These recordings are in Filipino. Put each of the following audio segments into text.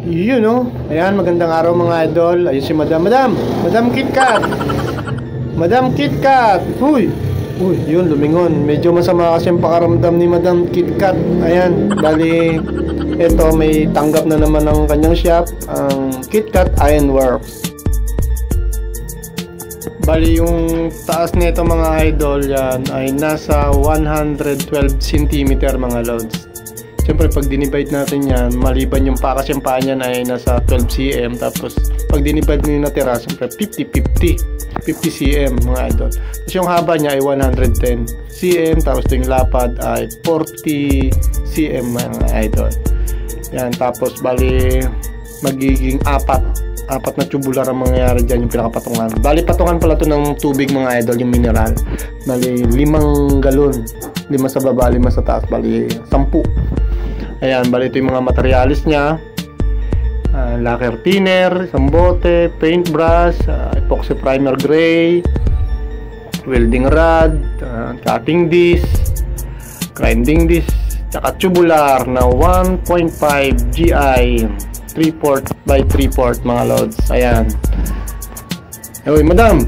Yun no. Ayan, magandang araw mga idol. Ayun si Madam. Madam KitKat. Madam KitKat. Uy, yun lumingon. Medyo masama kasi yung pakaramdam ni Madam KitKat. Ayan, bali eto may tanggap na naman ng kanyang shop, ang KitKat Ironworks. Bali yung taas nito mga idol yan ay nasa 112 cm mga loads. Siyempre pag dinivide natin yan, maliban yung pakasyempaan yan ay nasa 12 cm. Tapos pag dinivide nyo yung natira, siyempre 50 cm mga idol. Tapos yung haba niya ay 110 cm. Tapos yung lapad ay 40 cm mga idol. Yan, tapos bali magiging apat na tubular ang mangyayari dyan, yung pinakapatungan. Bali patungan pala to ng tubig mga idol, yung mineral. Bali 5 galon, 5 sa baba, 5 sa taas, bali 10. Ayan, bali ito yung mga materialis niya. Lacquer thinner, isang bote, paintbrush, epoxy primer gray, welding rod, cutting disc, grinding disc, tsaka tubular na 1.5 GI 3/4 by 3/4 mga loads. Ayan. Uy, Madam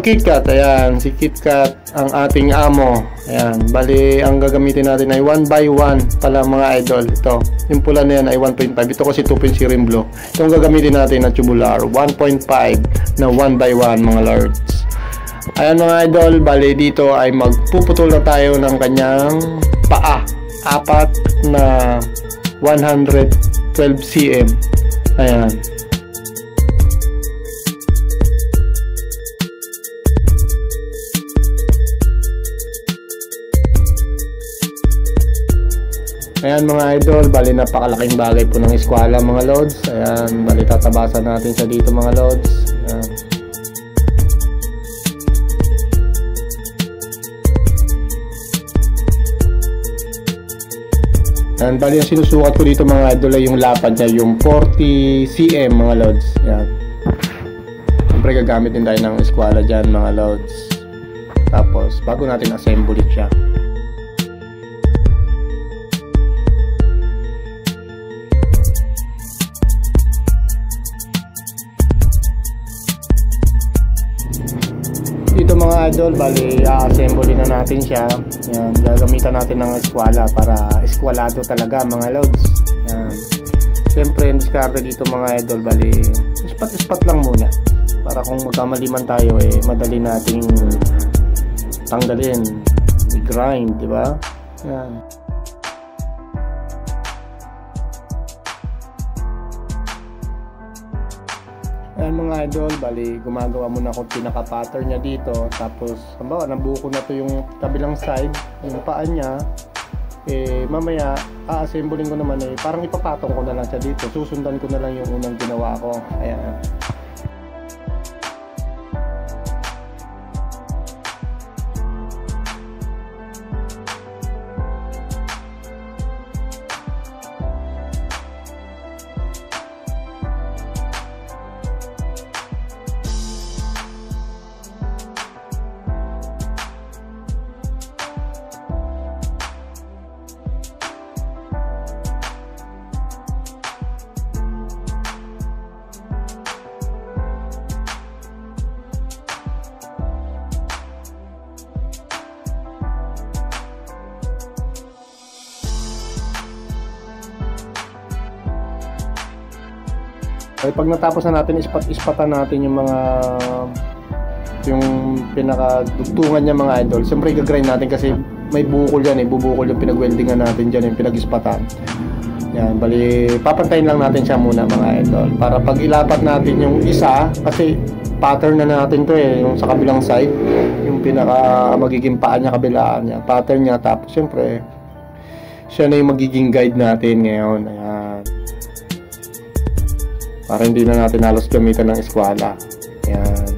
KitKat. Ayan, si KitKat ang ating amo. Ayan, bali ang gagamitin natin ay 1 by 1 pala mga idol. Ito, yung pula na yan ay 1.5. Ito kasi 2.0 rim blow. Itong gagamitin natin na tubular 1.5 na 1 by 1 mga lords. Ayan mga idol, bali dito ay magpuputol na tayo ng kanyang paa. 4 na 112 cm. Ayan. Ayan mga idol, bali napakalaking bagay po ng eskwela mga loads. Ayan, bali tatabasan natin siya dito mga loads. Ayan. Ayan, bali yung sinusukat ko dito mga idol ay yung lapad niya, yung 40 cm mga loads. Ayan. Siyempre gagamit din tayo ng eskwela dyan mga loads. Tapos bago natin assemble siya. Dito mga idol, bali assemble na natin siya. Yan, gagamitan natin ng eskwala para eskwalado talaga mga loads. Yan. Siyempre yung diskarte dito mga idol, bali ispat lang muna para kung magkamali man tayo madali nating tanggalin, i-grind, di ba? Yan. Ayan mga idol, bali gumagawa muna ako pinaka-pattern niya dito. Tapos, halimbawa, nabuko na to yung kabilang side, yung paa niya. Mamaya, a-assembling ko naman parang ipapatong ko na lang siya dito. Susundan ko na lang yung unang ginawa ko. Ayan. Pag natapos na natin, ispatan natin yung mga pinakadugtungan niya mga idol. Siyempre i-grind natin kasi may bukol yan bubukol yung pinag-weldingan natin dyan, yung pinag-ispatan. Yan, bali papantayin lang natin siya muna mga idol para pag ilapat natin yung isa, kasi pattern na natin to yung sa kabilang side, yung pinaka magiging paa niya, kabilaan niya, pattern niya. Tapos siyempre siya na yung magiging guide natin ngayon. Ayan, para hindi na natin halos gamitan ng eskwala. Ayan.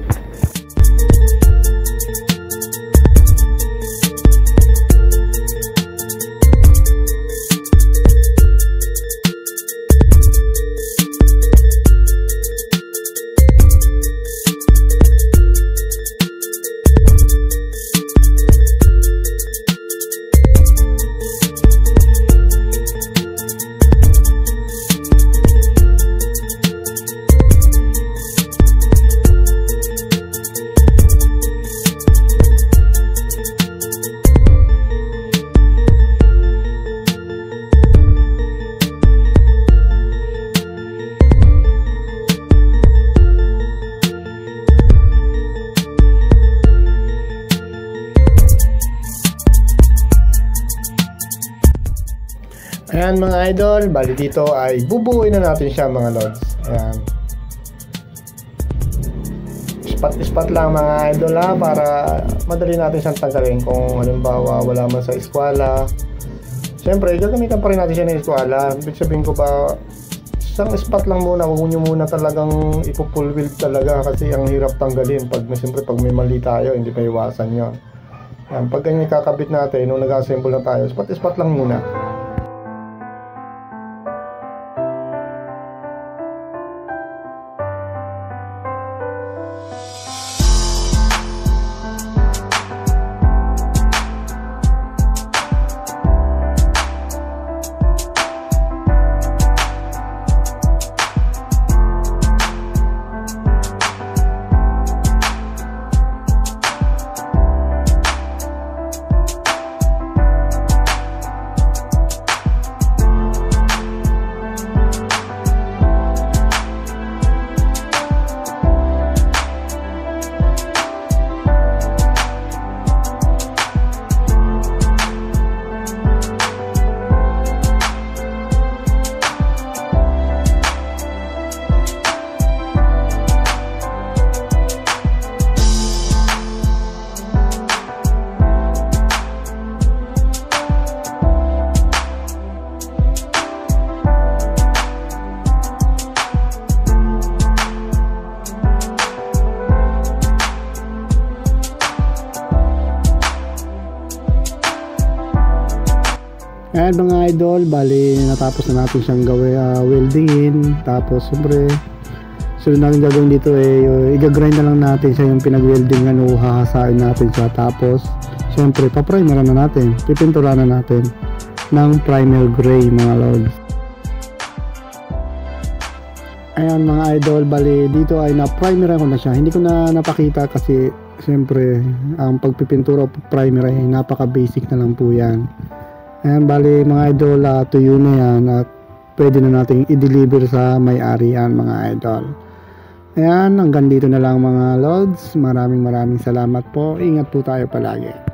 Ayan mga idol, bali dito ay bubuuin na natin siya mga lods. Ayan. Spot lang mga idol ha, para madali natin siyang tanggalin kung halimbawa wala man sa eskwela. Siyempre, gagamitan pa rin natin siya ng eskwela. Ibig sabihin ko ba, isang spot lang muna, huwag nyo muna talagang ipo-full wheel talaga kasi ang hirap tanggalin. Siyempre pag may mali tayo, hindi pa iwasan yun. Yan, pag ganyan kakabit natin, nung nag-assemble na tayo, spot lang muna. Ayan mga idol, bali natapos na natin siyang weldingin. Tapos siyempre sunod natin gagawin dito i-grind na lang natin siya, yung pinag-weldingan o hahasain natin siya. Tapos siyempre pa-primer na natin, pipintura na natin ng primer gray mga lods. Ayan mga idol, bali dito ay na-primer ko na siya. Hindi ko na napakita kasi siyempre ang pagpipintura o primer ay napaka basic na lang po yan. Ayan, bali mga idol, tuyo na yan at pwede na nating i-deliver sa may-ari yan mga idol. Ayan, hanggang dito na lang mga lods. Maraming salamat po. Ingat po tayo palagi.